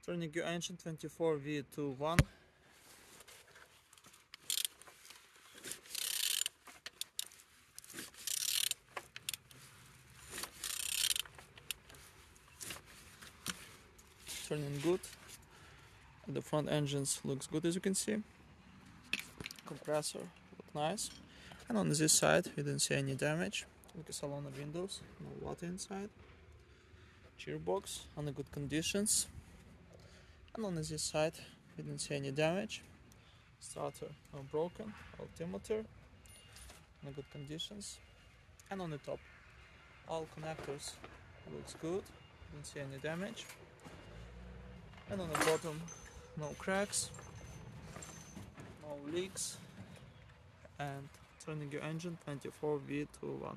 Turning your engine 24V21. Turning good. The front engines looks good, as you can see. Compressor look nice. And on this side we didn't see any damage. Look at salon windows, no water inside. Gearbox under good conditions. And on this side we didn't see any damage. Starter not broken. Altimeter in good conditions. And on the top all connectors looks good, didn't see any damage. And on the bottom no cracks, no leaks. And turning your engine 24V21.